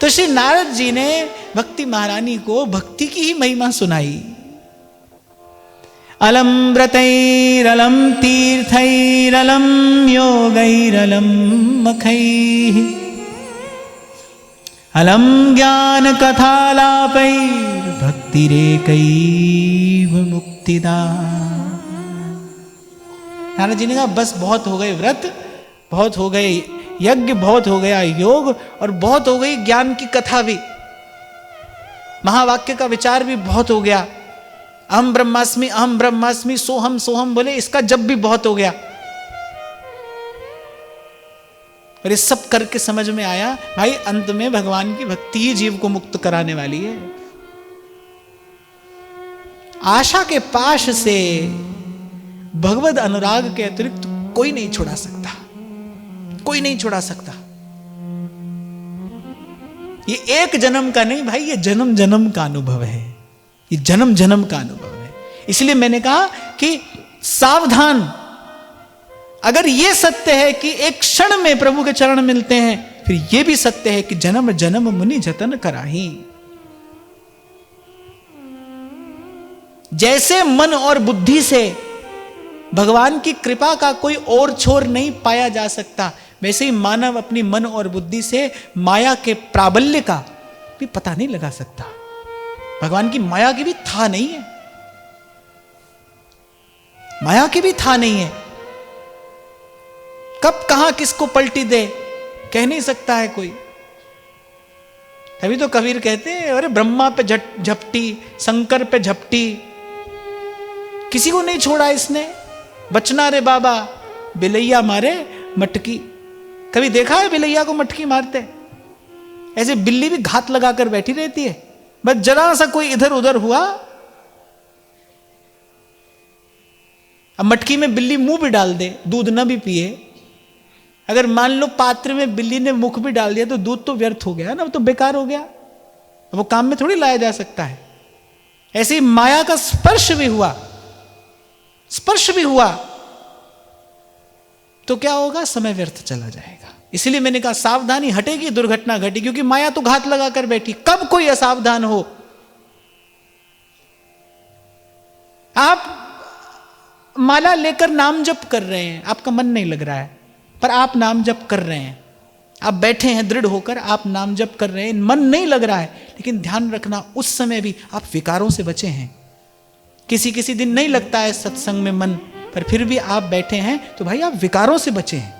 तो श्री नारद जी ने भक्ति महारानी को भक्ति की ही महिमा सुनाई। अलम व्रतैरलम तीर्थैरलम योगैरलम मखैः अलम ज्ञान कथालापैर् भक्तिरेकैव मुक्तिदा। नारद जी ने कहा बस बहुत हो गए व्रत, बहुत हो गए यज्ञ, बहुत हो गया योग, और बहुत हो गई ज्ञान की कथा भी, महावाक्य का विचार भी बहुत हो गया। अहम ब्रह्मास्मि सोहम सोहम बोले, इसका जब भी बहुत हो गया। और ये सब करके समझ में आया भाई अंत में भगवान की भक्ति ही जीव को मुक्त कराने वाली है। आशा के पाश से भगवद अनुराग के अतिरिक्त कोई नहीं छुड़ा सकता, कोई नहीं छुड़ा सकता। ये एक जन्म का नहीं भाई, ये जन्म जन्म का अनुभव है, ये जन्म जन्म का अनुभव है। इसलिए मैंने कहा कि सावधान, अगर ये सत्य है कि एक क्षण में प्रभु के चरण मिलते हैं, फिर यह भी सत्य है कि जन्म जन्म मुनि जतन कराही। जैसे मन और बुद्धि से भगवान की कृपा का कोई और छोर नहीं पाया जा सकता, वैसे ही मानव अपनी मन और बुद्धि से माया के प्राबल्य का भी पता नहीं लगा सकता। भगवान की माया की भी था नहीं है, माया की भी था नहीं है। कब कहां किसको पलटी दे कह नहीं सकता है कोई। तभी तो कबीर कहते हैं अरे ब्रह्मा पे झपटी, शंकर पे झपटी, किसी को नहीं छोड़ा इसने। बचना रे बाबा बिलैया मारे मटकी। कभी देखा है बिलैया को मटकी मारते? ऐसे बिल्ली भी घात लगाकर बैठी रहती है, बस जरा सा कोई इधर उधर हुआ, अब मटकी में बिल्ली मुंह भी डाल दे, दूध न भी पिए। अगर मान लो पात्र में बिल्ली ने मुख भी डाल दिया तो दूध तो व्यर्थ हो गया ना, तो बेकार हो गया, वो काम में थोड़ी लाया जा सकता है। ऐसे ही माया का स्पर्श भी हुआ, स्पर्श भी हुआ तो क्या होगा? समय व्यर्थ चला जाएगा। इसलिए मैंने कहा सावधानी हटेगी, दुर्घटना घटी, क्योंकि माया तो घात लगा कर बैठी। कब कोई असावधान हो, आप माला लेकर नाम जप कर रहे हैं, आपका मन नहीं लग रहा है, पर आप नाम जप कर रहे हैं, आप बैठे हैं दृढ़ होकर, आप नाम जप कर रहे हैं, मन नहीं लग रहा है, लेकिन ध्यान रखना उस समय भी आप विकारों से बचे हैं। किसी किसी दिन नहीं लगता है सत्संग में मन, पर फिर भी आप बैठे हैं तो भाई आप विकारों से बचे हैं।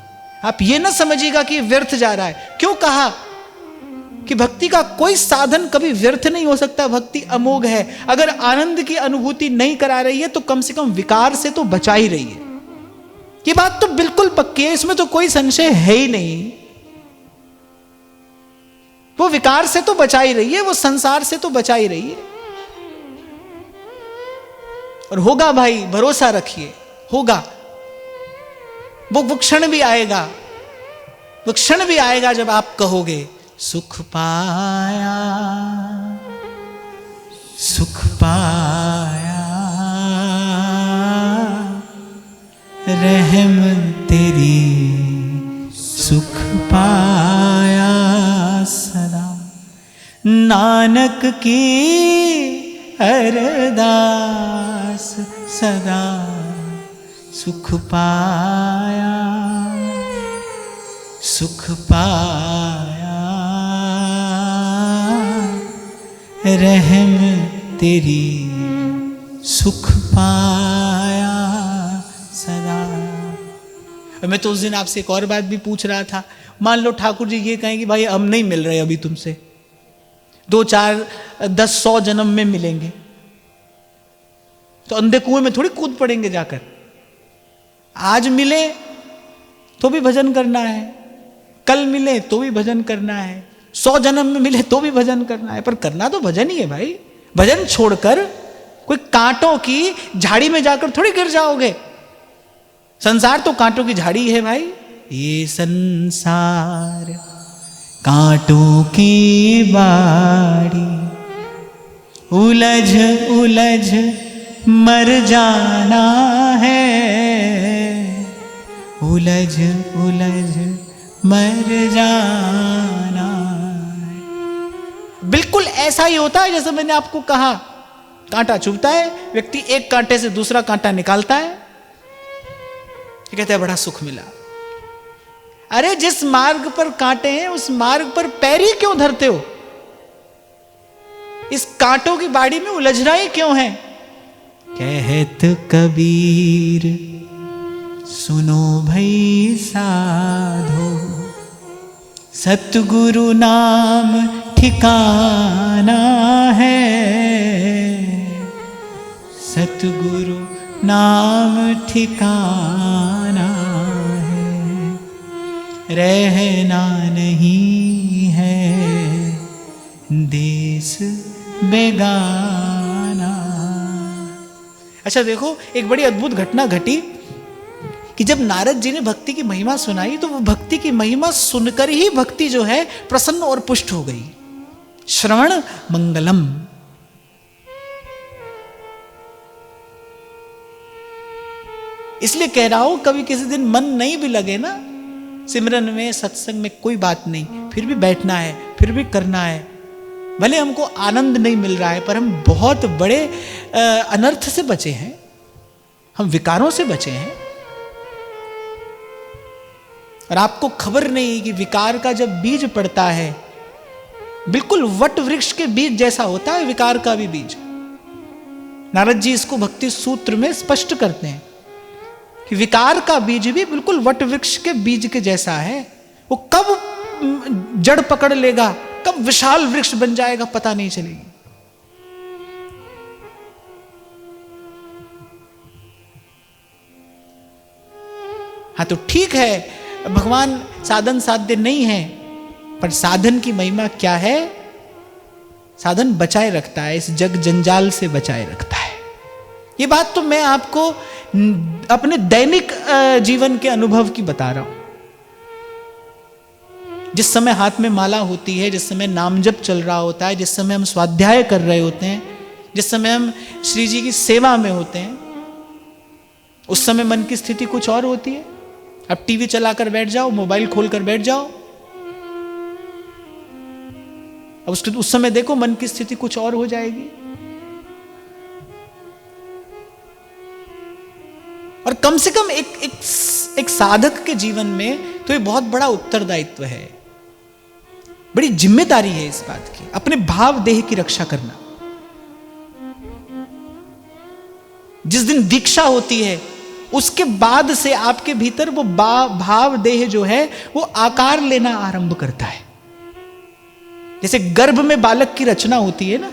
आप ये ना समझिएगा कि व्यर्थ जा रहा है। क्यों कहा कि भक्ति का कोई साधन कभी व्यर्थ नहीं हो सकता, भक्ति अमोघ है। अगर आनंद की अनुभूति नहीं करा रही है तो कम से कम विकार से तो बचा ही रही है। ये बात तो बिल्कुल पक्की है, इसमें तो कोई संशय है ही नहीं। वो विकार से तो बचा ही रही है, वो संसार से तो बचा ही रही है। और होगा भाई, भरोसा रखिए, होगा। वो क्षण भी आएगा, वो क्षण भी आएगा जब आप कहोगे सुख पाया, सुख पाया, रहम तेरी सुख पाया सदा। नानक की अरदास सदा सुख पाया, सुख पाया, रहम तेरी सुख पाया सदा। मैं तो उस दिन आपसे एक और बात भी पूछ रहा था। मान लो ठाकुर जी ये कहें कि भाई हम नहीं मिल रहे अभी तुमसे, 2, 4, 10, 100 जन्म में मिलेंगे, तो अंधे कुएं में थोड़ी कूद पड़ेंगे जाकर। आज मिले तो भी भजन करना है, कल मिले तो भी भजन करना है, 100 जन्म में मिले तो भी भजन करना है, पर करना तो भजन ही है भाई। भजन छोड़कर कोई कांटों की झाड़ी में जाकर थोड़ी गिर जाओगे। संसार तो कांटों की झाड़ी है भाई। ये संसार कांटों की बाड़ी, उलझ उलझ मर जाना है, उलझ उलझ मर जाना है। ऐसा ही होता है जैसे मैंने आपको कहा, कांटा चुभता है, व्यक्ति एक कांटे से दूसरा कांटा निकालता है, ये कहते हैं बड़ा सुख मिला। अरे जिस मार्ग पर कांटे हैं उस मार्ग पर पैर ही क्यों धरते हो? इस कांटों की बाड़ी में उलझना ही क्यों है? कहत कबीर सुनो भई साधो, सतगुरु नाम ठिकाना है, सतगुरु नाम ठिकाना है, रहना नहीं है देश बेगाना। अच्छा देखो, एक बड़ी अद्भुत घटना घटी कि जब नारद जी ने भक्ति की महिमा सुनाई तो वो भक्ति की महिमा सुनकर ही भक्ति जो है प्रसन्न और पुष्ट हो गई। श्रवण मंगलम। इसलिए कह रहा हूं, कभी किसी दिन मन नहीं भी लगे ना सिमरन में, सत्संग में, कोई बात नहीं, फिर भी बैठना है, फिर भी करना है। भले हमको आनंद नहीं मिल रहा है पर हम बहुत बड़े अनर्थ से बचे हैं, हम विकारों से बचे हैं। और आपको खबर नहीं कि विकार का जब बीज पड़ता है, बिल्कुल वट वृक्ष के बीज जैसा होता है विकार का भी बीज। नारद जी इसको भक्ति सूत्र में स्पष्ट करते हैं कि विकार का बीज भी बिल्कुल वट वृक्ष के बीज के जैसा है। वो कब जड़ पकड़ लेगा, कब विशाल वृक्ष बन जाएगा, पता नहीं चलेगी। हाँ तो ठीक है, भगवान साधन साध्य नहीं है, पर साधन की महिमा क्या है? साधन बचाए रखता है, इस जग जंजाल से बचाए रखता है। ये बात तो मैं आपको अपने दैनिक जीवन के अनुभव की बता रहा हूं। जिस समय हाथ में माला होती है, जिस समय नाम जप चल रहा होता है, जिस समय हम स्वाध्याय कर रहे होते हैं, जिस समय हम श्री जी की सेवा में होते हैं, उस समय मन की स्थिति कुछ और होती है। अब टीवी चलाकर बैठ जाओ, मोबाइल खोलकर बैठ जाओ, अब उस समय देखो मन की स्थिति कुछ और हो जाएगी। और कम से कम एक साधक के जीवन में तो ये बहुत बड़ा उत्तरदायित्व है, बड़ी जिम्मेदारी है इस बात की, अपने भाव देह की रक्षा करना। जिस दिन दीक्षा होती है उसके बाद से आपके भीतर वो भाव देह जो है वो आकार लेना आरंभ करता है। जैसे गर्भ में बालक की रचना होती है ना,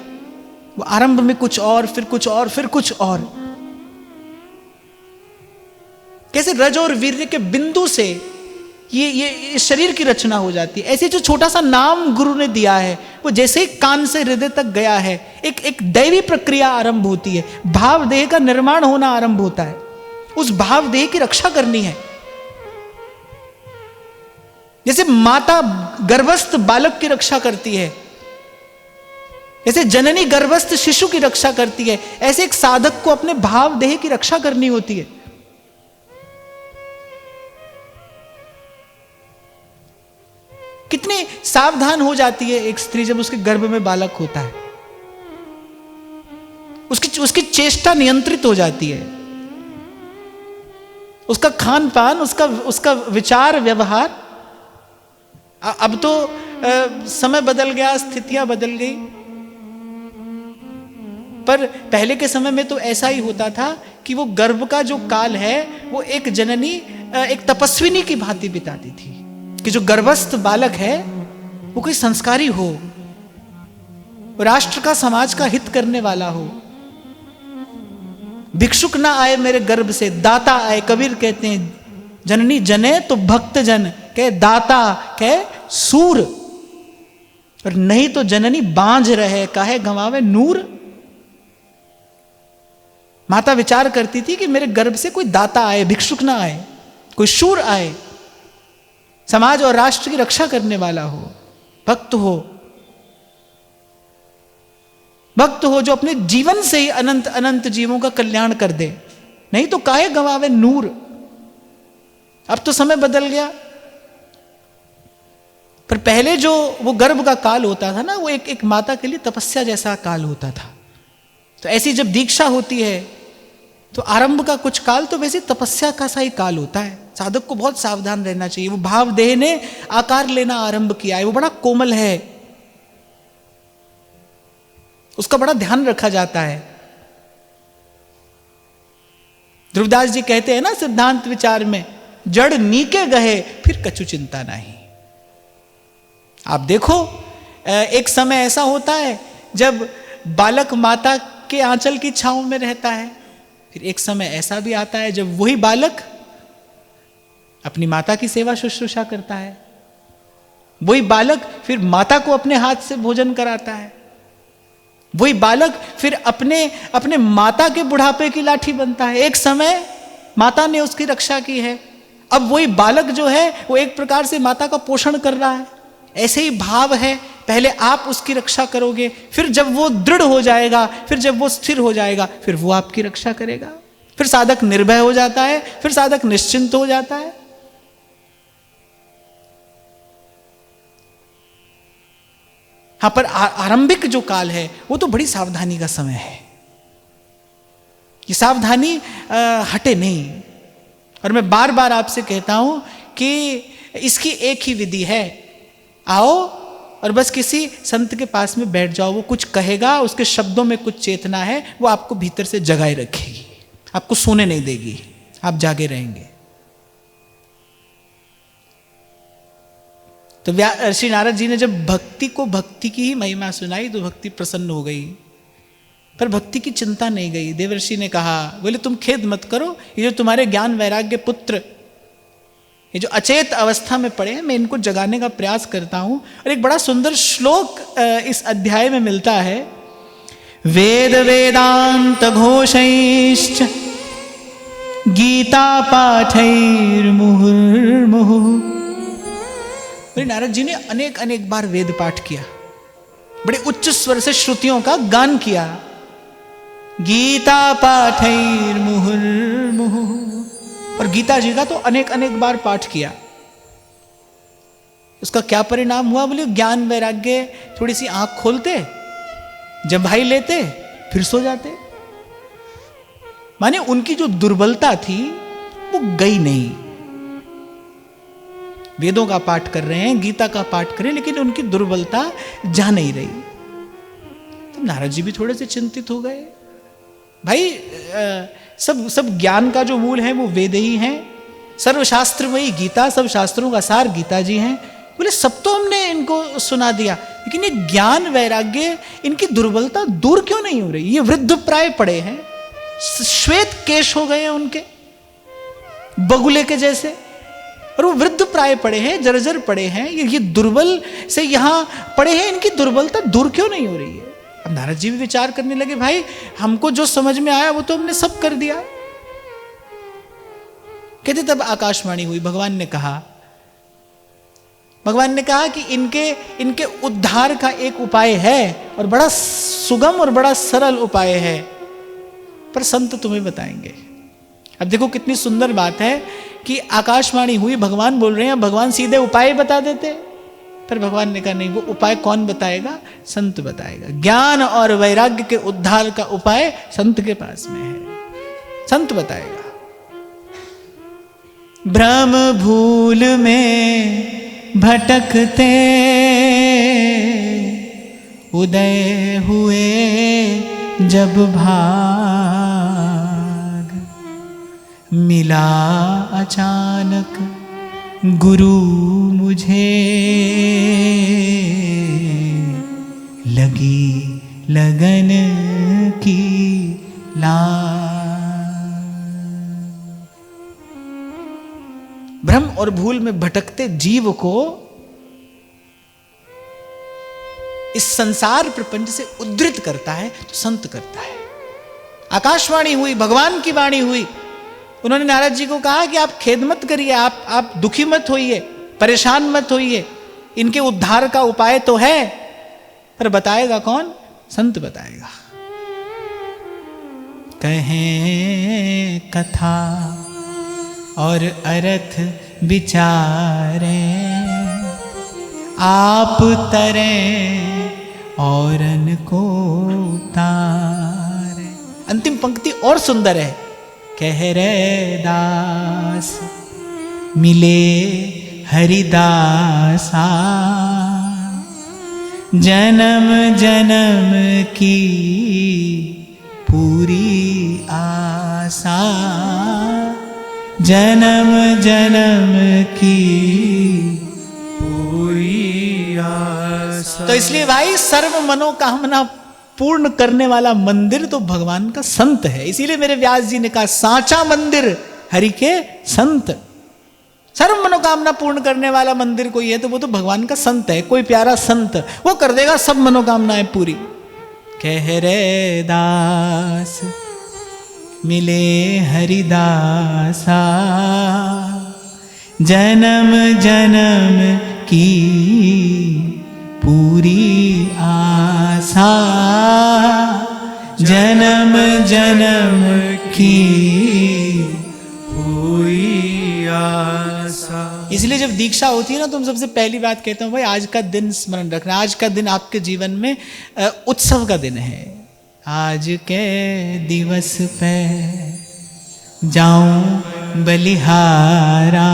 वो आरंभ में कुछ और, फिर कुछ और, फिर कुछ और। कैसे रज और वीर्य के बिंदु से ये शरीर की रचना हो जाती है, ऐसे जो छोटा सा नाम गुरु ने दिया है वो जैसे ही कान से हृदय तक गया है, एक दैवी प्रक्रिया आरंभ होती है, भाव देह का निर्माण होना आरंभ होता है। उस भाव देह की रक्षा करनी है। जैसे माता गर्भस्थ बालक की रक्षा करती है, जैसे जननी गर्भस्थ शिशु की रक्षा करती है, ऐसे एक साधक को अपने भाव देह की रक्षा करनी होती है। कितनी सावधान हो जाती है एक स्त्री जब उसके गर्भ में बालक होता है, उसकी चेष्टा नियंत्रित हो जाती है, उसका खान पान, उसका विचार व्यवहार। अब तो समय बदल गया, स्थितियां बदल गई, पर पहले के समय में तो ऐसा ही होता था कि वो गर्भ का जो काल है वो एक जननी एक तपस्विनी की भांति बिताती थी कि जो गर्भस्थ बालक है वो कोई संस्कारी हो, राष्ट्र का, समाज का हित करने वाला हो। भिक्षुक ना आए मेरे गर्भ से, दाता आए। कबीर कहते हैं जननी जने तो भक्त जन, कहे दाता कहे सूर, और नहीं तो जननी बांझ रहे, काहे गंवावे नूर। माता विचार करती थी कि मेरे गर्भ से कोई दाता आए, भिक्षुक ना आए, कोई शूर आए, समाज और राष्ट्र की रक्षा करने वाला हो, भक्त हो, भक्त हो जो अपने जीवन से ही अनंत अनंत जीवों का कल्याण कर दे, नहीं तो काहे गंवावे नूर। अब तो समय बदल गया, पर पहले जो वो गर्भ का काल होता था ना, वो एक माता के लिए तपस्या जैसा काल होता था। तो ऐसी जब दीक्षा होती है तो आरंभ का कुछ काल तो वैसे तपस्या का सा ही काल होता है। साधक को बहुत सावधान रहना चाहिए। वो भाव देह ने आकार लेना आरंभ किया है, वो बड़ा कोमल है, उसका बड़ा ध्यान रखा जाता है। ध्रुवदास जी कहते हैं ना सिद्धांत विचार में, जड़ नीके गहे फिर कछु चिंता नहीं। आप देखो एक समय ऐसा होता है जब बालक माता के आंचल की छांव में रहता है, फिर एक समय ऐसा भी आता है जब वही बालक अपनी माता की सेवा शुश्रूषा करता है, वही बालक फिर माता को अपने हाथ से भोजन कराता है, वही बालक फिर अपने माता के बुढ़ापे की लाठी बनता है। एक समय माता ने उसकी रक्षा की है, अब वही बालक जो है वो एक प्रकार से माता का पोषण कर रहा है। ऐसे ही भाव है, पहले आप उसकी रक्षा करोगे, फिर जब वो दृढ़ हो जाएगा, फिर जब वो स्थिर हो जाएगा, फिर वो आपकी रक्षा करेगा। फिर साधक निर्भय हो जाता है, फिर साधक निश्चिंत हो जाता है। हाँ, पर आरंभिक जो काल है वो तो बड़ी सावधानी का समय है। ये सावधानी हटे नहीं। और मैं बार बार आपसे कहता हूं कि इसकी एक ही विधि है, आओ और बस किसी संत के पास में बैठ जाओ, वो कुछ कहेगा, उसके शब्दों में कुछ चेतना है, वो आपको भीतर से जगाए रखेगी, आपको सोने नहीं देगी, आप जागे रहेंगे। तो ऋषि नारद जी ने जब भक्ति को, भक्ति की ही महिमा सुनाई तो भक्ति प्रसन्न हो गई, पर भक्ति की चिंता नहीं गई। देवर्षि ने कहा, बोले तुम खेद मत करो, ये जो तुम्हारे ज्ञान वैराग्य पुत्र ये जो अचेत अवस्था में पड़े हैं, मैं इनको जगाने का प्रयास करता हूं। और एक बड़ा सुंदर श्लोक इस अध्याय में मिलता है, वेद वेदांत घोषैश्च गीता पाठैर्मुहुर्मुहुः। नारद जी ने अनेक अनेक बार वेद पाठ किया, बड़े उच्च स्वर से श्रुतियों का गान किया। गीता पाठैर्मुहुर्मुहुः, और गीता जी का तो अनेक अनेक बार पाठ किया। उसका क्या परिणाम हुआ? बोले ज्ञान वैराग्य थोड़ी सी आंख खोलते, जब भाई लेते, फिर सो जाते। माने उनकी जो दुर्बलता थी वो गई नहीं। वेदों का पाठ कर रहे हैं, गीता का पाठ कर रहे हैं, लेकिन उनकी दुर्बलता जा नहीं रही। तो नारद जी भी थोड़े से चिंतित हो गए। भाई सब ज्ञान का जो मूल है वो वेद ही है, सर्वशास्त्र वही गीता, सब शास्त्रों का सार गीता जी हैं। बोले सब तो हमने इनको सुना दिया, लेकिन ये ज्ञान वैराग्य, इनकी दुर्बलता दूर क्यों नहीं हो रही? ये वृद्ध प्राय पड़े हैं, श्वेत केश हो गए हैं उनके, बगुले के जैसे, और वो वृद्ध प्राय पड़े हैं, जर्जर पड़े हैं, ये दुर्बल से यहां पड़े हैं, इनकी दुर्बलता दूर क्यों नहीं हो रही है? अब नारद जी भी विचार करने लगे, भाई हमको जो समझ में आया वो तो हमने सब कर दिया। कहते तब आकाशवाणी हुई, भगवान ने कहा कि इनके उद्धार का एक उपाय है, और बड़ा सुगम और बड़ा सरल उपाय है, पर संत तुम्हें बताएंगे। अब देखो कितनी सुंदर बात है कि आकाशवाणी हुई, भगवान बोल रहे हैं, भगवान सीधे उपाय बता देते, पर भगवान ने कहा नहीं, वो उपाय कौन बताएगा? संत बताएगा। ज्ञान और वैराग्य के उद्धार का उपाय संत के पास में है, संत बताएगा। भ्रम भूल में भटकते उदय हुए जब भाग, मिला अचानक गुरु मुझे, लगी लगन की भ्रम और भूल में भटकते जीव को इस संसार प्रपंच से उद्धृत करता है तो संत करता है। आकाशवाणी हुई, भगवान की वाणी हुई, उन्होंने नारद जी को कहा कि आप खेद मत करिए, आप दुखी मत होइए, परेशान मत होइए, इनके उद्धार का उपाय तो है, पर बताएगा कौन? संत बताएगा। कहें कथा और अर्थ विचारे, आप तरें औरन को तारे। अंतिम पंक्ति और सुंदर है, कह रे दास मिले हरिदासा, जन्म जन्म की पूरी आशा, जन्म जन्म की पूरी आशा। तो इसलिए भाई सर्व मनोकामना पूर्ण करने वाला मंदिर तो भगवान का संत है। इसीलिए मेरे व्यास जी ने कहा सांचा मंदिर हरि के संत। सर्व मनोकामना पूर्ण करने वाला मंदिर कोई है तो वो तो भगवान का संत है, कोई प्यारा संत, वो कर देगा सब मनोकामनाएं पूरी। कह रे दास मिले हरिदासा, जन्म जन्म की पूरी आशा, जन्म जन्म की पूरी आशा। इसलिए जब दीक्षा होती है ना, तो हम सबसे पहली बात कहते हैं भाई आज का दिन स्मरण रखना। आज का दिन आपके जीवन में उत्सव का दिन है। आज के दिवस पे जाऊं बलिहारा,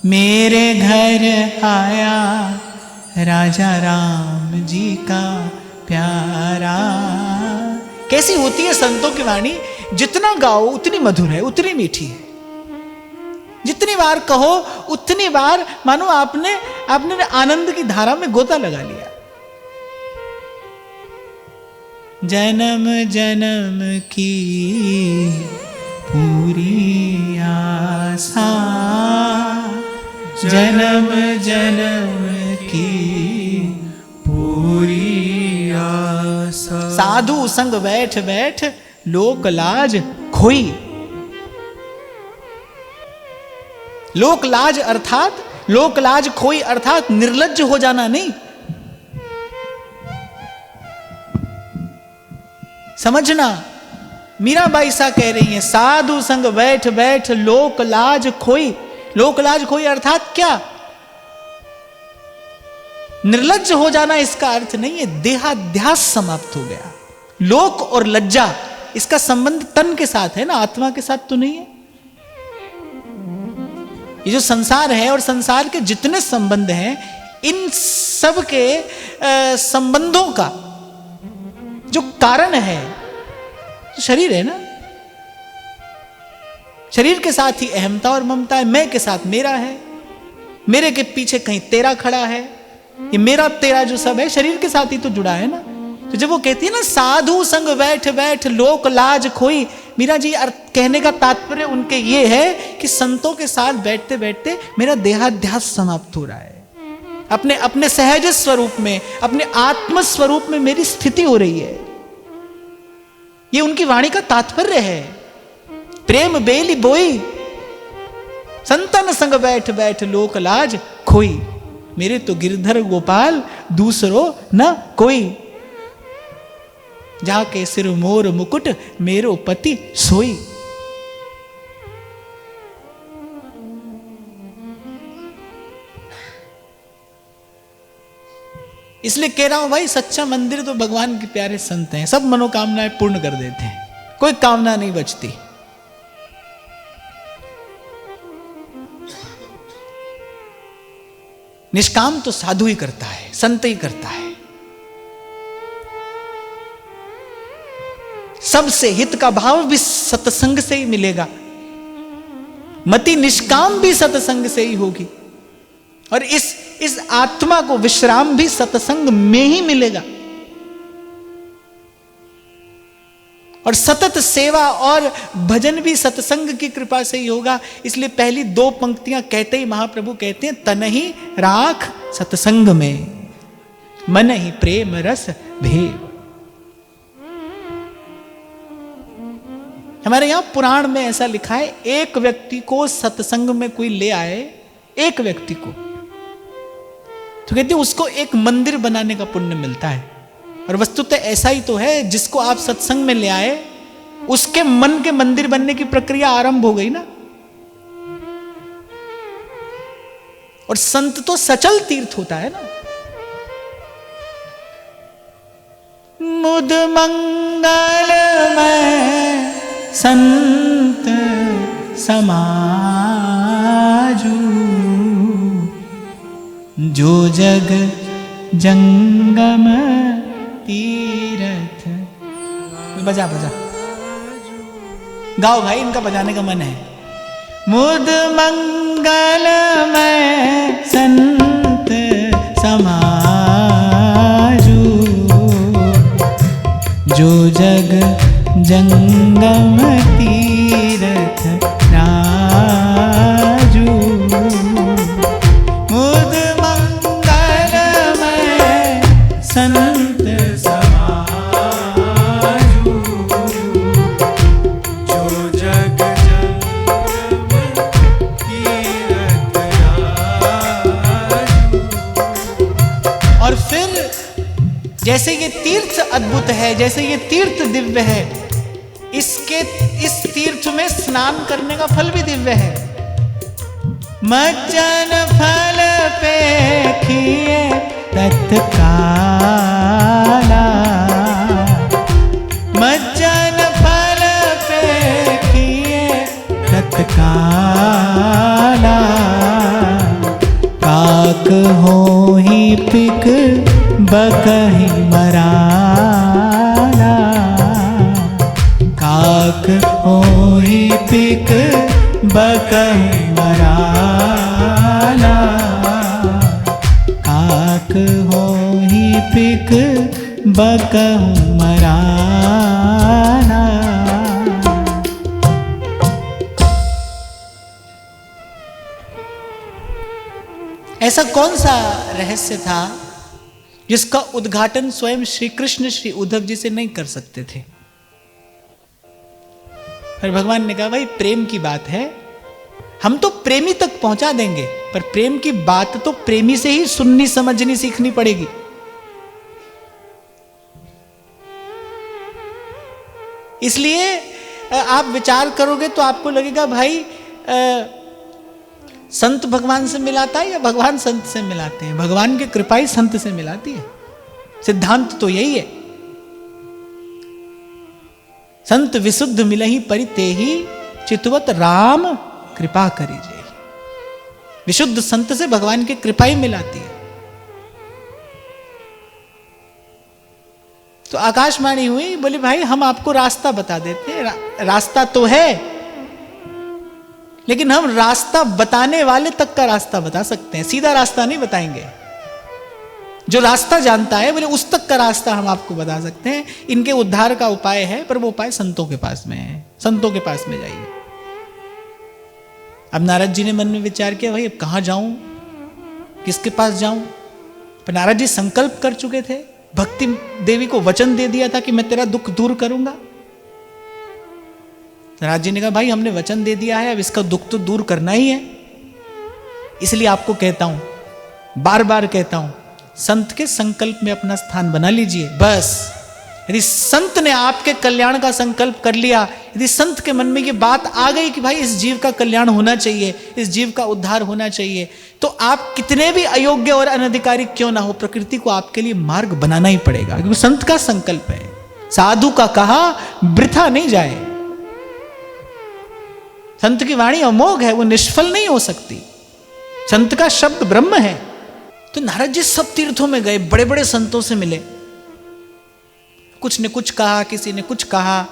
मेरे घर आया राजा राम जी का प्यारा। कैसी होती है संतों की वाणी, जितना गाओ उतनी मधुर है, उतनी मीठी है। जितनी बार कहो उतनी बार मानो आपने आनंद की धारा में गोता लगा लिया। जन्म जन्म की पूरी आशा, जन्म जन्म की पूरी आशा। साधु संग बैठ बैठ लोक लाज खोई। लोक लाज अर्थात लोक लाज खोई अर्थात निर्लज्ज हो जाना नहीं। समझना, मीराबाई सा कह रही है, साधु संग बैठ बैठ लोक लाज खोई। लोक लाज खोई अर्थात क्या? निर्लज्ज हो जाना इसका अर्थ नहीं है, देहाध्यास समाप्त हो गया। लोक और लज्जा इसका संबंध तन के साथ है ना, आत्मा के साथ तो नहीं है। ये जो संसार है और संसार के जितने संबंध हैं, इन सब के संबंधों का जो कारण है तो शरीर है ना। शरीर के साथ ही अहमता और ममता है, मैं के साथ मेरा है, मेरे के पीछे कहीं तेरा खड़ा है। ये मेरा तेरा जो सब है शरीर के साथ ही तो जुड़ा है ना। तो जब वो कहती है ना साधु संग बैठ बैठ लोक लाज खोई, मीरा जी कहने का तात्पर्य उनके ये है कि संतों के साथ बैठते बैठते मेरा देहाध्यास समाप्त हो रहा है। अपने अपने सहज स्वरूप में, अपने आत्म स्वरूप में मेरी स्थिति हो रही है। ये उनकी वाणी का तात्पर्य है। प्रेम बेली बोई, संतन संग बैठ बैठ लोक लाज खोई। मेरे तो गिरधर गोपाल दूसरो न कोई, जाके सिर मोर मुकुट मेरो पति सोई। इसलिए कह रहा हूं भाई, सच्चा मंदिर तो भगवान के प्यारे संत हैं, सब मनोकामनाएं पूर्ण कर देते हैं, कोई कामना नहीं बचती। निष्काम तो साधु ही करता है, संत ही करता है। सबसे हित का भाव भी सत्संग से ही मिलेगा, मति निष्काम भी सत्संग से ही होगी, और इस आत्मा को विश्राम भी सत्संग में ही मिलेगा। और सतत सेवा और भजन भी सत्संग की कृपा से ही होगा। इसलिए पहली दो पंक्तियां कहते ही महाप्रभु कहते हैं, तन ही राख सत्संग में, मन ही प्रेम रस भेव। हमारे यहां पुराण में ऐसा लिखा है, एक व्यक्ति को सत्संग में कोई ले आए, एक व्यक्ति को, तो कहते हैं उसको एक मंदिर बनाने का पुण्य मिलता है। और वस्तुतः ऐसा ही तो है, जिसको आप सत्संग में ले आए उसके मन के मंदिर बनने की प्रक्रिया आरंभ हो गई ना। और संत तो सचल तीर्थ होता है ना। मुद मंगलमय संत समाजू, जो जग जंगम तीरथ। बजा बजा गाओ भाई, इनका बजाने का मन है। मुद मंगलमय संत समाजू, जो जग जंगम तीरथ राजू। मुद मंगलमय संत समाजू, जो जग जंगम तीरथ राजू। और फिर जैसे ये तीर्थ अद्भुत है, जैसे ये तीर्थ दिव्य है, इस तीर्थ में स्नान करने का फल भी दिव्य है। मज्जन फल पेखिए तत्काला, मज्जन फल पेखिए तत्काला। काक हो ही पिक बकही मराला, काक हो ही पिक बकही मराला, काक हो ही पिक बकही मराला। ऐसा कौन सा रहस्य था जिसका उद्घाटन स्वयं श्री कृष्ण श्री उद्धव जी से नहीं कर सकते थे? फिर भगवान ने कहा भाई प्रेम की बात है, हम तो प्रेमी तक पहुंचा देंगे, पर प्रेम की बात तो प्रेमी से ही सुननी समझनी सीखनी पड़ेगी। इसलिए आप विचार करोगे तो आपको लगेगा भाई संत भगवान से मिलाता है या भगवान संत से मिलाते हैं? भगवान की कृपा ही संत से मिलाती है। सिद्धांत तो यही है। संत विशुद्ध मिलहि परितेहि, चितवत राम कृपा करिजे। विशुद्ध संत से भगवान की कृपा ही मिलाती है। तो आकाशवाणी हुई, बोले भाई हम आपको रास्ता बता देते हैं। रास्ता तो है, लेकिन हम रास्ता बताने वाले तक का रास्ता बता सकते हैं, सीधा रास्ता नहीं बताएंगे। जो रास्ता जानता है बोले उस तक का रास्ता हम आपको बता सकते हैं। इनके उद्धार का उपाय है, पर वो उपाय संतों के पास में है। संतों के पास में जाइए। अब नारद जी ने मन में विचार किया भाई अब कहां जाऊं, किसके पास जाऊं? पर नारद जी संकल्प कर चुके थे, भक्ति देवी को वचन दे दिया था कि मैं तेरा दुख दूर करूंगा। नारद जी ने कहा भाई हमने वचन दे दिया है, अब इसका दुख तो दूर करना ही है। इसलिए आपको कहता हूं, बार बार कहता हूं, संत के संकल्प में अपना स्थान बना लीजिए। बस यदि संत ने आपके कल्याण का संकल्प कर लिया, यदि संत के मन में ये बात आ गई कि भाई इस जीव का कल्याण होना चाहिए, इस जीव का उद्धार होना चाहिए, तो आप कितने भी अयोग्य और अनधिकारी क्यों ना हो, प्रकृति को आपके लिए मार्ग बनाना ही पड़ेगा, क्योंकि संत का संकल्प है। साधु का कहा वृथा नहीं जाए। संत की वाणी अमोघ है, वो निष्फल नहीं हो सकती। संत का शब्द ब्रह्म है। तो नारद जी सब तीर्थों में गए, बड़े बड़े संतों से मिले, कुछ ने कुछ कहा, किसी ने कुछ कहा।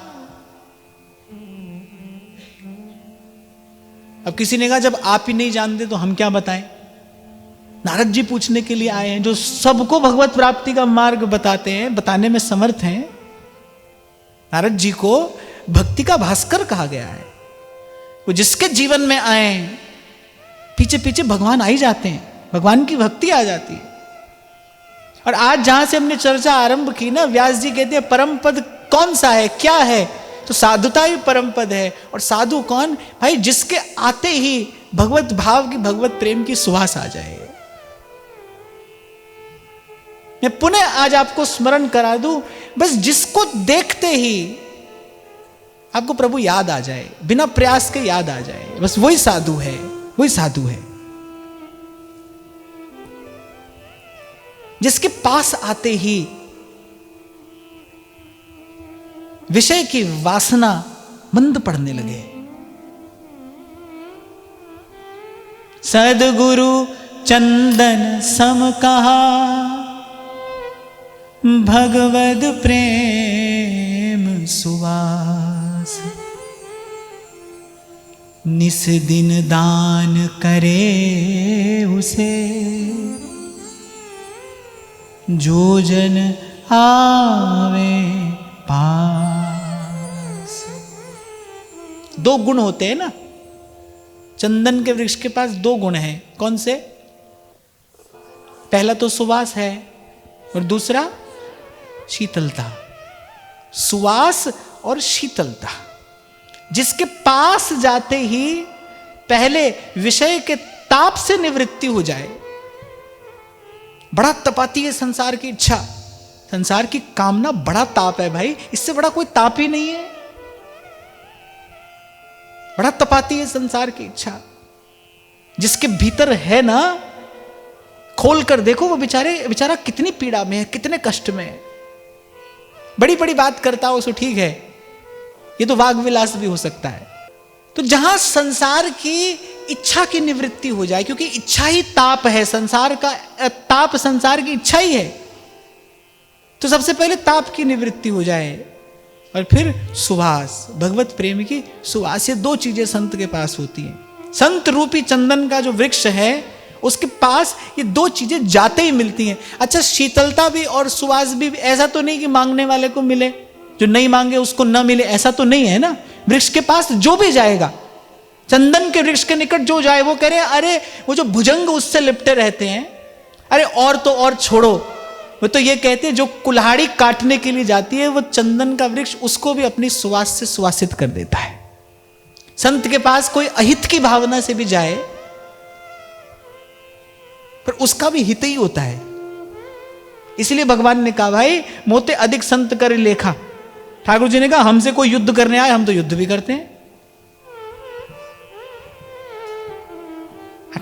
अब किसी ने कहा जब आप ही नहीं जानते तो हम क्या बताएं। नारद जी पूछने के लिए आए हैं, जो सबको भगवत प्राप्ति का मार्ग बताते हैं, बताने में समर्थ हैं। नारद जी को भक्ति का भास्कर कहा गया है। वो जिसके जीवन में आए पीछे पीछे भगवान आ ही जाते हैं, भगवान की भक्ति आ जाती है। और आज जहां से हमने चर्चा आरंभ की ना, व्यास जी कहते हैं परम पद कौन सा है, क्या है? तो साधुता ही परम पद है। और साधु कौन? भाई जिसके आते ही भगवत भाव की, भगवत प्रेम की सुवास आ जाए। मैं पुनः आज आपको स्मरण करा दूं, बस जिसको देखते ही आपको प्रभु याद आ जाए, बिना प्रयास के याद आ जाए, बस वही साधु है, वही साधु है। जिसके पास आते ही विषय की वासना मंद पड़ने लगे। सद्गुरु चंदन सम कहा, भगवद प्रेम सुवास। निस दिन दान करे उसे, जो जन आवे पास। दो गुण होते हैं ना, चंदन के वृक्ष के पास दो गुण हैं। कौन से? पहला तो सुवास है और दूसरा शीतलता। सुवास और शीतलता। जिसके पास जाते ही पहले विषय के ताप से निवृत्ति हो जाए। बड़ा तपाती है संसार की इच्छा, संसार की कामना बड़ा ताप है भाई, इससे बड़ा कोई ताप ही नहीं है। बड़ा तपाती है संसार की इच्छा। जिसके भीतर है ना, खोल कर देखो वो बेचारा कितनी पीड़ा में है, कितने कष्ट में है। बड़ी बड़ी बात करता हो सो ठीक है, ये तो वाग विलास भी हो सकता है। तो जहां संसार की इच्छा की निवृत्ति हो जाए, क्योंकि इच्छा ही ताप है, संसार का ताप संसार की इच्छा ही है, तो सबसे पहले ताप की निवृत्ति हो जाए और फिर सुवास, भगवत प्रेम की सुवास। ये दो चीजें संत के पास होती हैं। संत रूपी चंदन का जो वृक्ष है उसके पास ये दो चीजें जाते ही मिलती हैं। अच्छा, शीतलता भी और सुवास भी ऐसा तो नहीं कि मांगने वाले को मिले, जो नहीं मांगे उसको न मिले, ऐसा तो नहीं है ना। वृक्ष के पास जो भी जाएगा, चंदन के वृक्ष के निकट जो जाए, वो कह रहे अरे वो जो भुजंग उससे लिपटे रहते हैं, अरे और तो और छोड़ो। वो तो ये कहते हैं जो कुल्हाड़ी काटने के लिए जाती है, वो चंदन का वृक्ष उसको भी अपनी सुवास से सुवासित कर देता है। संत के पास कोई अहित की भावना से भी जाए, पर उसका भी हित ही होता है। इसलिए भगवान ने कहा भाई मोते अधिक संत कर लेखा। ठाकुर जी ने कहा हमसे कोई युद्ध करने आए, हम तो युद्ध भी करते हैं।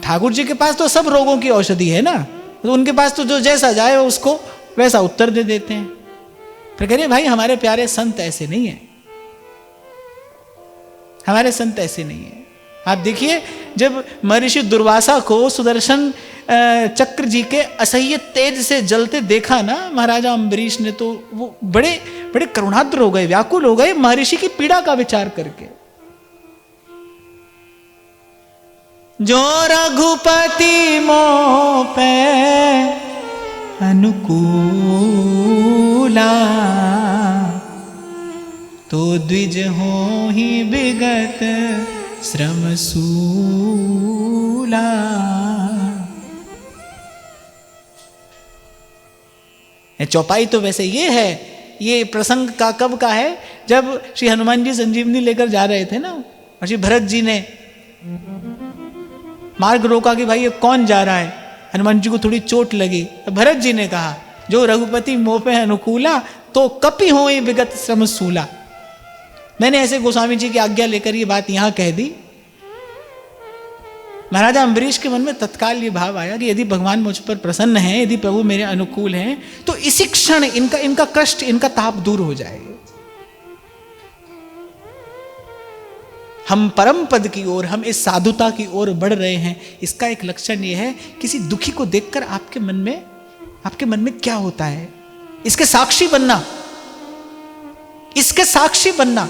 ठाकुर जी के पास तो सब रोगों की औषधि है ना, तो उनके पास तो जो जैसा जाए उसको वैसा उत्तर दे देते हैं। फिर कह रहे भाई हमारे प्यारे संत ऐसे नहीं है, हमारे संत ऐसे नहीं है। आप देखिए, जब महर्षि दुर्वासा को सुदर्शन चक्र जी के असह्य तेज से जलते देखा ना महाराजा अम्बरीश ने, तो वो बड़े बड़े करुणाद्र हो गए, व्याकुल हो गए महर्षि की पीड़ा का विचार करके। जो रघुपति मोह पे अनुकूला, तो द्विज हो ही विगत श्रम सूला। चौपाई तो वैसे ये है, ये प्रसंग का कब का है, जब श्री हनुमान जी संजीवनी लेकर जा रहे थे ना, और श्री भरत जी ने मार्ग रोका कि भाई ये कौन जा रहा है। हनुमान जी को थोड़ी चोट लगी, तो भरत जी ने कहा जो रघुपति मोह पे अनुकूला, तो कपि हो विगत श्रम सूला। मैंने ऐसे गोस्वामी जी की आज्ञा लेकर ये बात यहां कह दी। महाराजा अम्बरीश के मन में तत्काल ये भाव आया कि यदि भगवान मुझ पर प्रसन्न है, यदि प्रभु मेरे अनुकूल हैं, तो इसी क्षण इनका कष्ट, इनका ताप दूर हो जाएगा। हम परम पद की ओर, हम इस साधुता की ओर बढ़ रहे हैं। इसका एक लक्षण यह है, किसी दुखी को देखकर आपके मन में क्या होता है, इसके साक्षी बनना, इसके साक्षी बनना।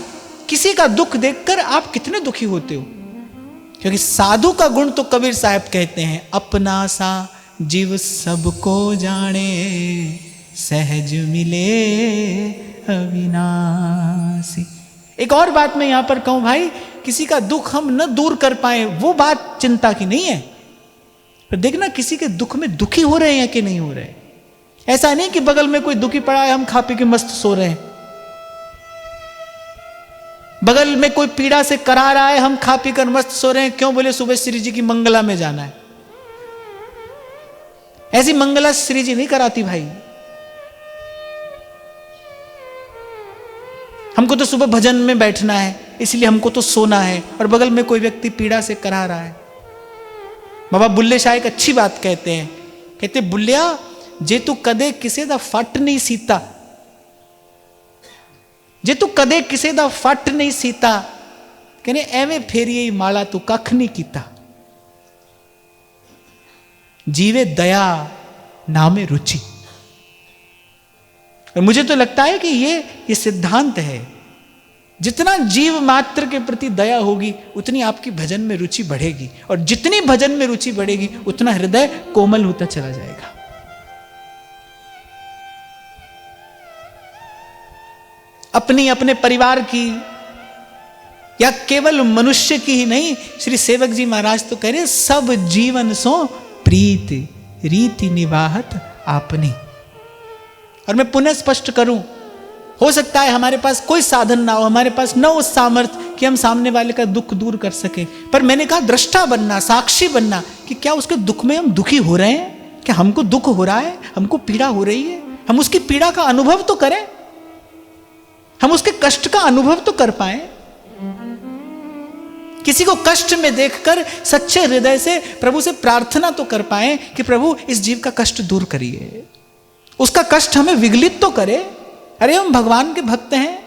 किसी का दुख देखकर आप कितने दुखी होते हो, क्योंकि साधु का गुण तो कबीर साहब कहते हैं, अपना सा जीव सबको जाने, सहज मिले अविनाशी। एक और बात मैं यहां पर कहूं भाई, किसी का दुख हम न दूर कर पाए वो बात चिंता की नहीं है, पर देखना किसी के दुख में दुखी हो रहे हैं कि नहीं हो रहे। ऐसा नहीं कि बगल में कोई दुखी पड़ा है, हम खा पी के मस्त सो रहे हैं। बगल में कोई पीड़ा से करा रहा है, हम खा पी कर मस्त सो रहे हैं। क्यों? बोले सुबह श्री जी की मंगला में जाना है। ऐसी मंगला श्री जी नहीं कराती भाई। हमको तो सुबह भजन में बैठना है, इसलिए हमको तो सोना है, और बगल में कोई व्यक्ति पीड़ा से करा रहा है। बाबा बुल्ले शाह एक अच्छी बात कहते हैं, कहते बुल्लिया जे तू कदे किसे दा फट नहीं सीता, जे तू कदे किसे दा फट नहीं सीता, कहने एवें फेरिए माला तू कख नहीं कीता। जीवे दया नामे रुचि। और मुझे तो लगता है कि ये सिद्धांत है, जितना जीव मात्र के प्रति दया होगी उतनी आपकी भजन में रुचि बढ़ेगी, और जितनी भजन में रुचि बढ़ेगी उतना हृदय कोमल होता चला जाएगा। अपनी, अपने परिवार की, या केवल मनुष्य की ही नहीं, श्री सेवक जी महाराज तो कह रहे सब जीवन सो प्रीत रीति निवाहत आपनी। और मैं पुनः स्पष्ट करूं, हो सकता है हमारे पास कोई साधन ना हो, हमारे पास न हो सामर्थ्य कि हम सामने वाले का दुख दूर कर सके, पर मैंने कहा दृष्टा बनना, साक्षी बनना कि क्या उसके दुख में हम दुखी हो रहे हैं, क्या हमको दुख हो रहा है, हमको पीड़ा हो रही है, हम उसकी पीड़ा का अनुभव तो करें, हम उसके कष्ट का अनुभव तो कर पाए। किसी को कष्ट में देखकर सच्चे हृदय से प्रभु से प्रार्थना तो कर पाए कि प्रभु इस जीव का कष्ट दूर करिए, उसका कष्ट हमें विगलित तो करे। अरे हम भगवान के भक्त हैं,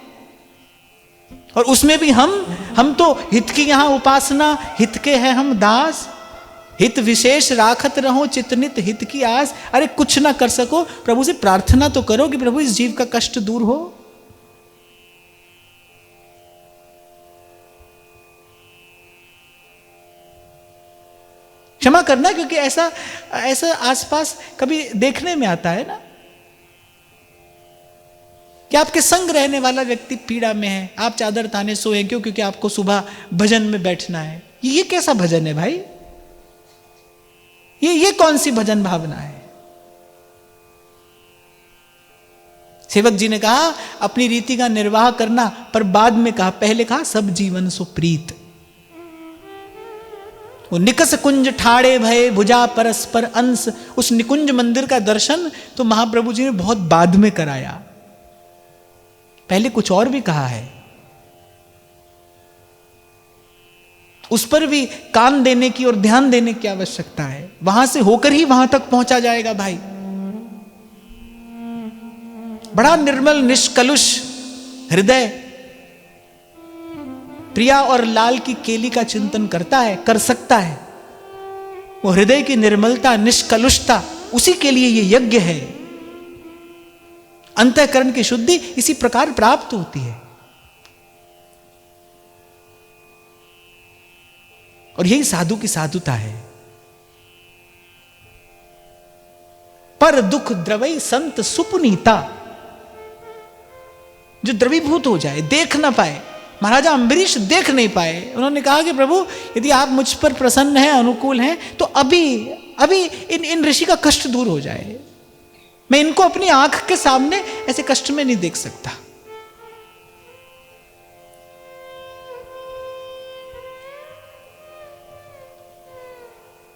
और उसमें भी हम तो हित की यहां उपासना, हित के हैं हम दास, हित विशेष राखत रहो चितनित हित की आस। अरे कुछ ना कर सको, प्रभु से प्रार्थना तो करो कि प्रभु इस जीव का कष्ट दूर हो। क्षमा करना, क्योंकि ऐसा आसपास कभी देखने में आता है ना, कि आपके संग रहने वाला व्यक्ति पीड़ा में है, आप चादर ताने सोए क्यों, क्योंकि आपको सुबह भजन में बैठना है। ये कैसा भजन है भाई? ये कौन सी भजन भावना है? सेवक जी ने कहा अपनी रीति का निर्वाह करना, पर बाद में कहा, पहले कहा सब जीवन सो प्रीत। वो निकस कुंज ठाड़े भय भुजा परस्पर अंश, उस निकुंज मंदिर का दर्शन तो महाप्रभु जी ने बहुत बाद में कराया, पहले कुछ और भी कहा है। उस पर भी कान देने की और ध्यान देने की आवश्यकता है, वहां से होकर ही वहां तक पहुंचा जाएगा भाई। बड़ा निर्मल निष्कलुष हृदय प्रिया और लाल की केली का चिंतन करता है, कर सकता है। वो हृदय की निर्मलता, निष्कलुषता, उसी के लिए ये यज्ञ है। अंतःकरण की शुद्धि इसी प्रकार प्राप्त होती है, और यही साधु की साधुता है। पर दुख द्रवई संत सुपुनीता, जो द्रवीभूत हो जाए, देख ना पाए। महाराजा अम्बरीश देख नहीं पाए, उन्होंने कहा कि प्रभु यदि आप मुझ पर प्रसन्न हैं, अनुकूल हैं, तो अभी इन ऋषि का कष्ट दूर हो जाए। मैं इनको अपनी आंख के सामने ऐसे कष्ट में नहीं देख सकता।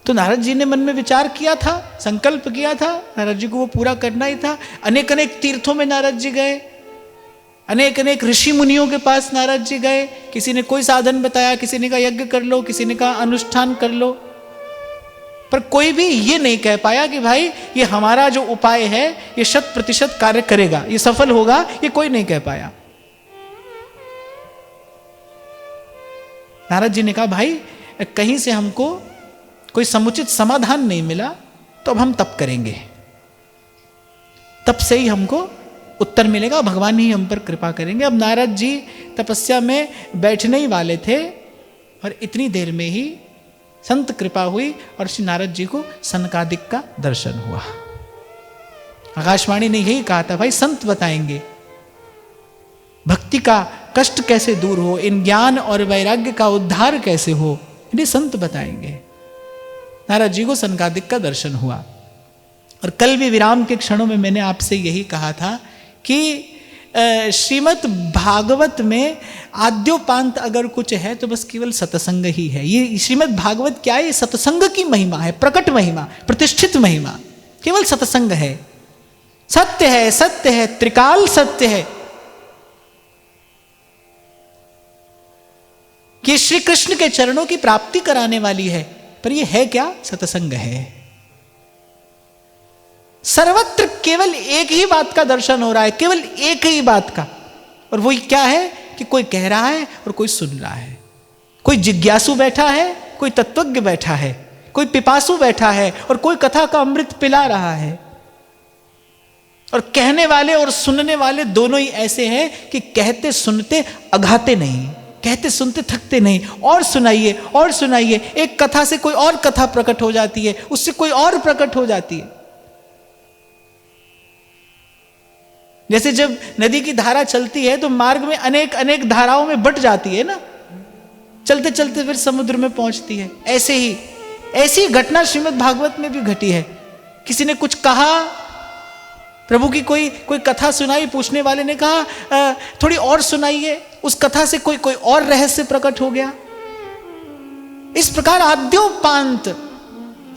तो नारद जी ने मन में विचार किया था, संकल्प किया था, नारद जी को वो पूरा करना ही था। अनेक अनेक तीर्थों में नारद जी गए, अनेक अनेक ऋषि मुनियों के पास नारद जी गए। किसी ने कोई साधन बताया, किसी ने कहा यज्ञ कर लो, किसी ने कहा अनुष्ठान कर लो, पर कोई भी ये नहीं कह पाया कि भाई ये हमारा जो उपाय है ये 100% कार्य करेगा, ये सफल होगा, ये कोई नहीं कह पाया। नारद जी ने कहा भाई कहीं से हमको कोई समुचित समाधान नहीं मिला, तो अब हम तप करेंगे, तप से ही हमको उत्तर मिलेगा, भगवान ही हम पर कृपा करेंगे। अब नारद जी तपस्या में बैठने ही वाले थे, और इतनी देर में ही संत कृपा हुई और श्री नारद जी को सनकादिक का दर्शन हुआ। आकाशवाणी ने यही कहा था भाई संत बताएंगे भक्ति का कष्ट कैसे दूर हो, इन ज्ञान और वैराग्य का उद्धार कैसे हो, इन्हें संत बताएंगे। नारद जी को सनकादिक का दर्शन हुआ। और कल भी विराम के क्षणों में मैंने आपसे यही कहा था कि श्रीमद् भागवत में आद्योपांत अगर कुछ है तो बस केवल सत्संग ही है। ये श्रीमद् भागवत क्या है? ये सत्संग की महिमा है, प्रकट महिमा, प्रतिष्ठित महिमा, केवल सत्संग है। सत्य है, सत्य है, त्रिकाल सत्य है कि श्री कृष्ण के चरणों की प्राप्ति कराने वाली है, पर ये है क्या? सत्संग है। सर्वत्र केवल एक ही बात का दर्शन हो रहा है, केवल एक ही बात का। और वही क्या है कि कोई कह रहा है और कोई सुन रहा है। कोई जिज्ञासु बैठा है, कोई तत्वज्ञ बैठा है, कोई पिपासु बैठा है और कोई कथा का अमृत पिला रहा है। और कहने वाले और सुनने वाले दोनों ही ऐसे हैं कि कहते सुनते अघाते नहीं, कहते सुनते थकते नहीं। और सुनाइए और सुनाइए, एक कथा से कोई और कथा प्रकट हो जाती है, उससे कोई और प्रकट हो जाती है। जैसे जब नदी की धारा चलती है तो मार्ग में अनेक अनेक धाराओं में बट जाती है ना, चलते चलते फिर समुद्र में पहुंचती है। ऐसे ही ऐसी घटना श्रीमद् भागवत में भी घटी है। किसी ने कुछ कहा, प्रभु की कोई कथा सुनाई, पूछने वाले ने कहा थोड़ी और सुनाइए, उस कथा से कोई और रहस्य प्रकट हो गया। इस प्रकार आद्योपांत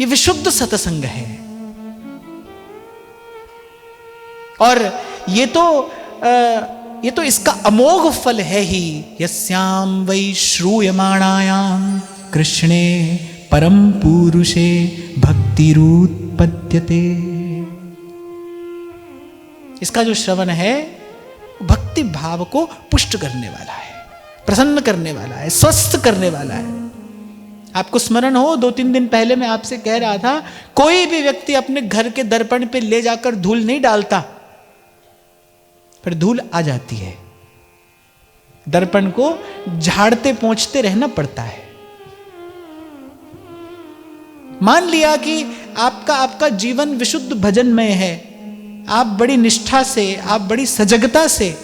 ये विशुद्ध सत्संग है। और ये तो इसका अमोघ फल है ही। यस्याम वै श्रूयमाणायाम कृष्णे परम पुरुषे भक्तिरुत्पद्यते। इसका जो श्रवण है भक्ति भाव को पुष्ट करने वाला है, प्रसन्न करने वाला है, स्वस्थ करने वाला है। आपको स्मरण हो 2-3 दिन पहले मैं आपसे कह रहा था, कोई भी व्यक्ति अपने घर के दर्पण पे ले जाकर धूल नहीं डालता, फिर धूल आ जाती है। दर्पण को झाड़ते पोंछते रहना पड़ता है। मान लिया कि आपका जीवन विशुद्ध भजनमय है, आप बड़ी निष्ठा से, आप बड़ी सजगता से,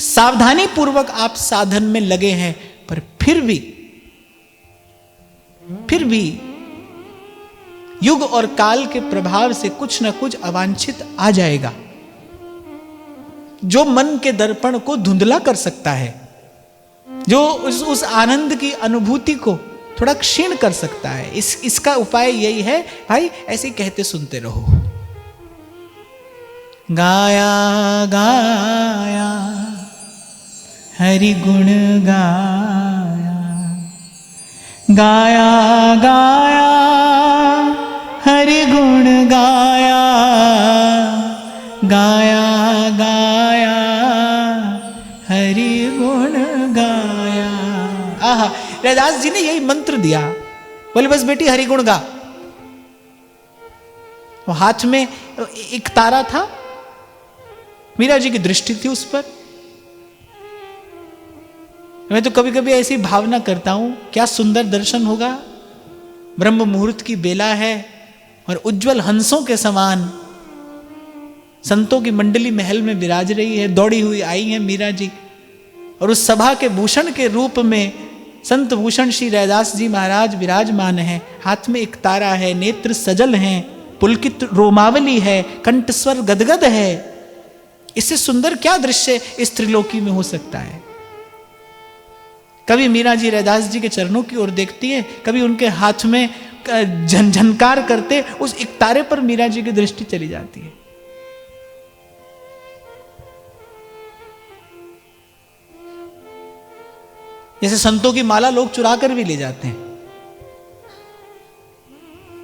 सावधानी पूर्वक आप साधन में लगे हैं, पर फिर भी युग और काल के प्रभाव से कुछ न कुछ अवांछित आ जाएगा, जो मन के दर्पण को धुंधला कर सकता है, जो उस आनंद की अनुभूति को थोड़ा क्षीण कर सकता है। इसका उपाय यही है भाई, ऐसे कहते सुनते रहो। गाया गाया हरि गुण गाया, गाया गाया हरि गुण गाया, गाया गाया हरि गुण गाया। आहा, रैदास जी ने यही मंत्र दिया, बोले बस बेटी हरि गुण गा। वो हाथ में एक तारा था, मीरा जी की दृष्टि थी उस पर। मैं तो कभी कभी ऐसी भावना करता हूं, क्या सुंदर दर्शन होगा। ब्रह्म मुहूर्त की बेला है और उज्जवल हंसों के समान संतों की मंडली महल में विराज रही है, दौड़ी हुई आई है मीरा जी। और उस सभा के भूषण के रूप में संत भूषण श्री रैदास जी महाराज विराजमान है। हाथ में एक तारा है, नेत्र सजल हैं, पुलकित रोमावली है, कंठस्वर गदगद है। इससे सुंदर क्या दृश्य इस त्रिलोकी में हो सकता है। कभी मीरा जी रैदास जी के चरणों की ओर देखती है, कभी उनके हाथ में झनझनकार करते उस एक तारे पर मीरा जी की दृष्टि चली जाती है। जैसे संतों की माला लोग चुरा कर भी ले जाते हैं।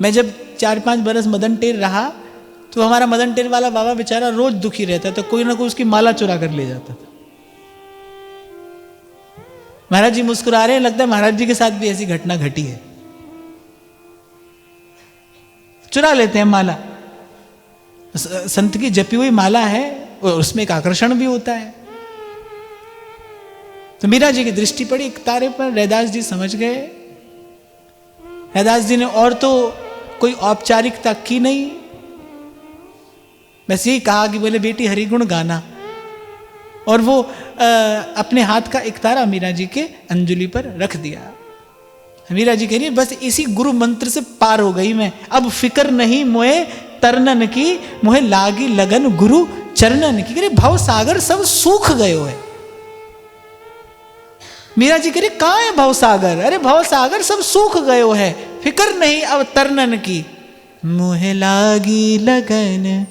मैं जब 4-5 बरस मदन टेर रहा तो हमारा मदन टेर वाला बाबा बेचारा रोज दुखी रहता था, कोई ना कोई उसकी माला चुरा कर ले जाता था। महाराज जी मुस्कुरा रहे हैं, लगता है महाराज जी के साथ भी ऐसी घटना घटी है। चुरा लेते हैं माला। संत की जपी हुई माला है और उसमें एक आकर्षण भी होता है। तो मीरा जी की दृष्टि पड़ी एक तारे पर, रैदास जी समझ गए। रैदास जी ने और तो कोई औपचारिकता की नहीं, बस यही कहा कि बोले बेटी हरिगुण गाना। और वो अपने हाथ का एक तारा मीरा जी के अंजलि पर रख दिया। मीरा जी कह रही बस इसी गुरु मंत्र से पार हो गई मैं, अब फिक्र नहीं मोहे तरनन की, मोहे लागी लगन गुरु चरणन की। कह रही भव सागर सब सूख गए है। मीरा जी कह रही कहां है भव सागर? अरे भव सागर सब सूख गयो है, फिक्र नहीं अब तरनन की, मोहे लागी लगन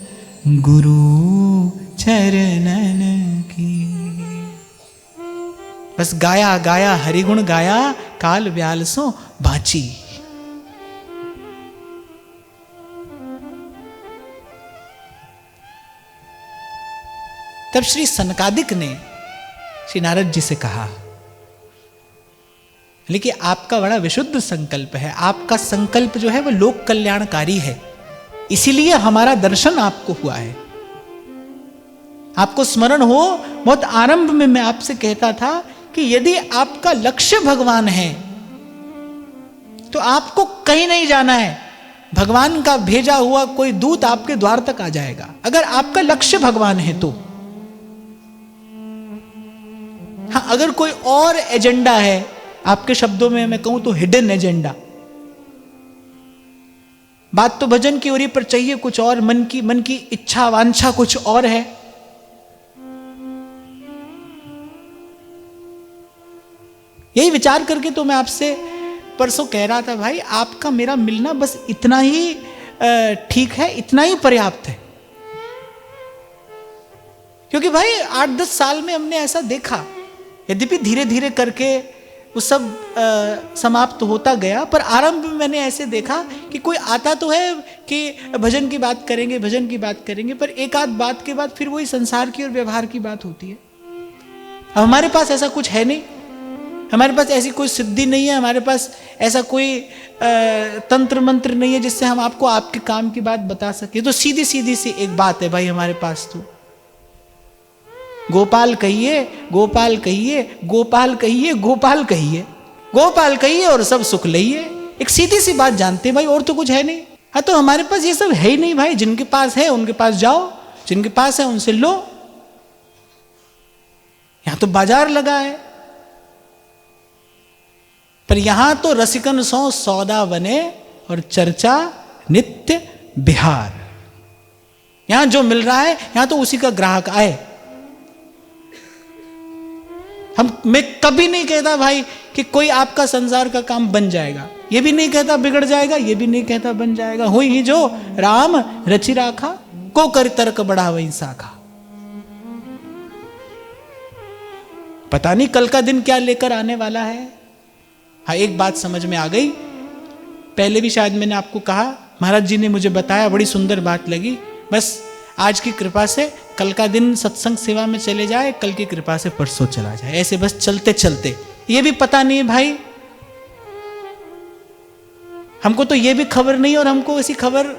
गुरु चरणन की। बस गाया गाया हरिगुण गाया, काल व्याल सो बाची। तब श्री सनकादिक ने श्री नारद जी से कहा, लेकिन आपका बड़ा विशुद्ध संकल्प है, आपका संकल्प जो है वो लोक कल्याणकारी है, इसीलिए हमारा दर्शन आपको हुआ है। आपको स्मरण हो, बहुत आरंभ में मैं आपसे कहता था कि यदि आपका लक्ष्य भगवान है तो आपको कहीं नहीं जाना है, भगवान का भेजा हुआ कोई दूत आपके द्वार तक आ जाएगा, अगर आपका लक्ष्य भगवान है तो। हाँ, अगर कोई और एजेंडा है, आपके शब्दों में मैं कहूं तो हिडन एजेंडा, बात तो भजन की ओरी पर चाहिए कुछ और, मन की इच्छा वांछा कुछ और है, यही विचार करके तो मैं आपसे परसों कह रहा था, भाई आपका मेरा मिलना बस इतना ही ठीक है, इतना ही पर्याप्त है। क्योंकि भाई 8-10 साल में हमने ऐसा देखा, यद्यपि धीरे धीरे करके वो सब समाप्त होता गया, पर आरंभ में मैंने ऐसे देखा कि कोई आता तो है कि भजन की बात करेंगे, भजन की बात करेंगे, पर एक आध बात के बाद फिर वही संसार की और व्यवहार की बात होती है। अब हमारे पास ऐसा कुछ है नहीं, हमारे पास ऐसी कोई सिद्धि नहीं है, हमारे पास ऐसा कोई तंत्र मंत्र नहीं है जिससे हम आपको आपके काम की बात बता सके। तो सीधी सीधी सी एक बात है भाई हमारे पास, तो गोपाल कहिए, गोपाल कहिए, गोपाल कहिए, गोपाल कहिए, गोपाल कहिए और सब सुख लइए। एक सीधी सी बात जानते हैं भाई, और तो कुछ है नहीं। हाँ, तो हमारे पास ये सब है ही नहीं भाई, जिनके पास है उनके पास जाओ, जिनके पास है उनसे लो। यहां तो बाजार लगा है, पर यहां तो रसिकन सो सौदा बने और चर्चा नित्य बिहार। यहां जो मिल रहा है यहां तो उसी का ग्राहक आए। मैं कभी नहीं कहता भाई कि कोई आपका संसार का काम बन जाएगा, ये भी नहीं कहता बिगड़ जाएगा, ये भी नहीं कहता बन जाएगा। हुई ही जो राम रचि राखा, को कर तर्क बढ़ा वही साखा। पता नहीं कल का दिन क्या लेकर आने वाला है। हाँ, एक बात समझ में आ गई, पहले भी शायद मैंने आपको कहा, महाराज जी ने मुझे बताया, बड़ी सुंदर बात लगी। बस आज की कृपा से कल का दिन सत्संग सेवा में चले जाए, कल की कृपा से परसों चला जाए, ऐसे बस चलते चलते। ये भी पता नहीं है भाई, हमको तो ये भी खबर नहीं, और हमको ऐसी खबर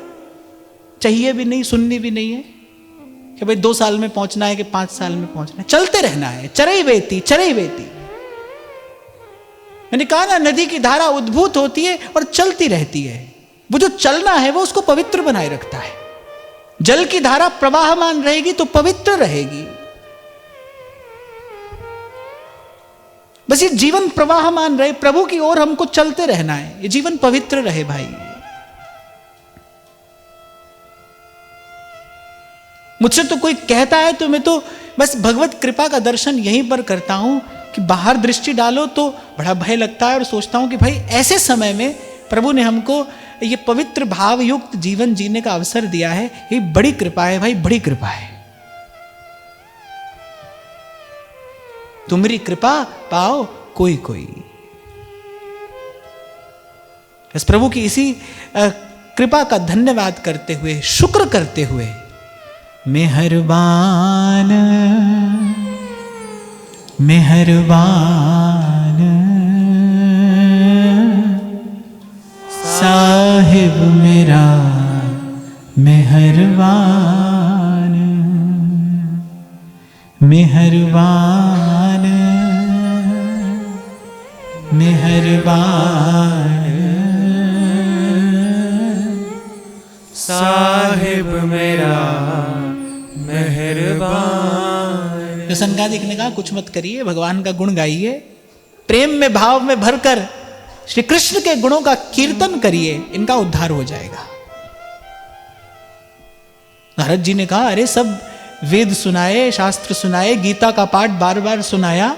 चाहिए भी नहीं, सुननी भी नहीं है कि भाई 2 साल में पहुंचना है कि 5 साल में पहुंचना है। चलते रहना है, चरई बेती चरई बेती। मैंने कहा ना, नदी की धारा उद्भूत होती है और चलती रहती है। वो जो चलना है वो उसको पवित्र बनाए रखता है। जल की धारा प्रवाहमान रहेगी तो पवित्र रहेगी। बस ये जीवन प्रवाहमान रहे, प्रभु की ओर हमको चलते रहना है, ये जीवन पवित्र रहे भाई। मुझसे तो कोई कहता है तो मैं तो बस भगवत कृपा का दर्शन यहीं पर करता हूं कि बाहर दृष्टि डालो तो बड़ा भय लगता है, और सोचता हूं कि भाई ऐसे समय में प्रभु ने हमको ये पवित्र भाव युक्त जीवन जीने का अवसर दिया है, ये बड़ी कृपा है भाई, बड़ी कृपा है। तुम्हारी कृपा पाओ कोई कोई। इस प्रभु की इसी कृपा का धन्यवाद करते हुए, शुक्र करते हुए, मेहरबान मेहरबान साहिब मेरा मेहरबान, मेहरबान मेहरबान साहिब मेरा मेहरबान। तो सनकादिक ने कहा कुछ मत करिए, भगवान का गुण गाइए, प्रेम में भाव में भरकर श्री कृष्ण के गुणों का कीर्तन करिए, इनका उद्धार हो जाएगा। नारद जी ने कहा, अरे सब वेद सुनाए, शास्त्र सुनाए, गीता का पाठ बार बार सुनाया,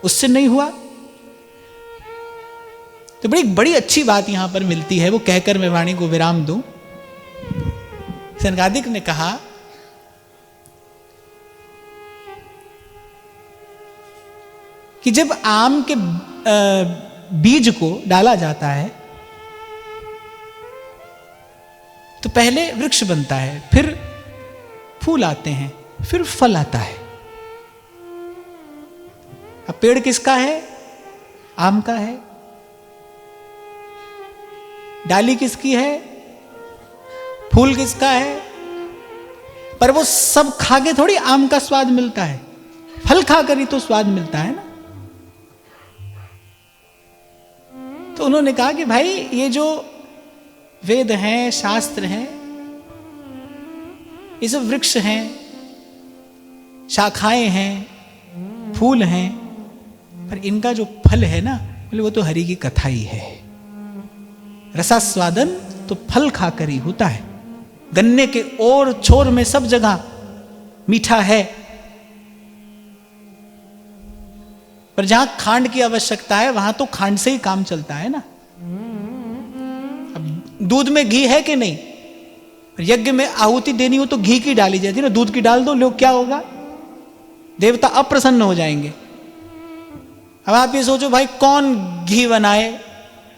उससे नहीं हुआ। तो बड़ी अच्छी बात यहां पर मिलती है, वो कहकर मैं वाणी को विराम दूं। सनकादिक ने कहा कि जब आम के बीज को डाला जाता है तो पहले वृक्ष बनता है, फिर फूल आते हैं, फिर फल आता है। अब पेड़ किसका है? आम का है। डाली किसकी है? फूल किसका है? पर वो सब खा के थोड़ी आम का स्वाद मिलता है, फल खाकर ही तो स्वाद मिलता है ना। तो उन्होंने कहा कि भाई ये जो वेद हैं, शास्त्र हैं, ये सब वृक्ष हैं, शाखाएं हैं, फूल हैं, पर इनका जो फल है ना, बोले वो तो हरि की कथा ही है। रसास्वादन तो फल खाकर ही होता है। गन्ने के ओर छोर में सब जगह मीठा है, पर जहां खांड की आवश्यकता है वहां तो खांड से ही काम चलता है ना। अब दूध में घी है कि नहीं? यज्ञ में आहुति देनी हो तो घी की डाली जाती है ना, दूध की डाल दो, लोग क्या होगा? देवता अप्रसन्न हो जाएंगे। अब आप ये सोचो भाई कौन घी बनाए,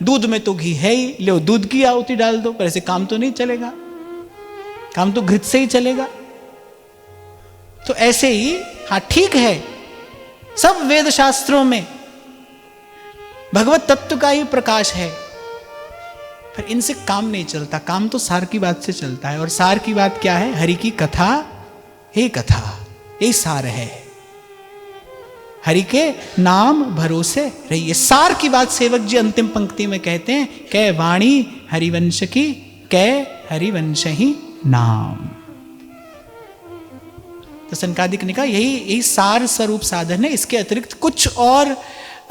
दूध में तो घी है ही, लो दूध की आहुति डाल दो, पर ऐसे काम तो नहीं चलेगा, काम तो घृत से ही चलेगा। तो ऐसे ही हाँ ठीक है, सब वेद शास्त्रों में भगवत तत्व का ही प्रकाश है, पर इनसे काम नहीं चलता। काम तो सार की बात से चलता है, और सार की बात क्या है? हरि की कथा ही कथा, यही सार है। हरि के नाम भरोसे रहिए, सार की बात सेवक जी अंतिम पंक्ति में कहते हैं, कै वाणी हरिवंश की, कै हरिवंश ही नाम। तो सनकादिक ने कहा यही सार स्वरूप साधन है, इसके अतिरिक्त कुछ और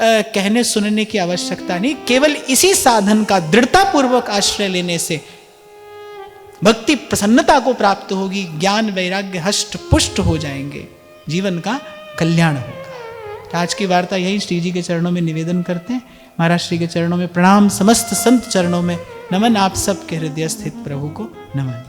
कहने सुनने की आवश्यकता नहीं। केवल इसी साधन का दृढ़ता पूर्वक आश्रय लेने से भक्ति प्रसन्नता को प्राप्त होगी, ज्ञान वैराग्य हष्ट पुष्ट हो जाएंगे, जीवन का कल्याण होगा। आज की वार्ता यही श्री जी के चरणों में निवेदन करते हैं। महाराज श्री के चरणों में प्रणाम, समस्त संत चरणों में नमन, आप सबके हृदय स्थित प्रभु को नमन।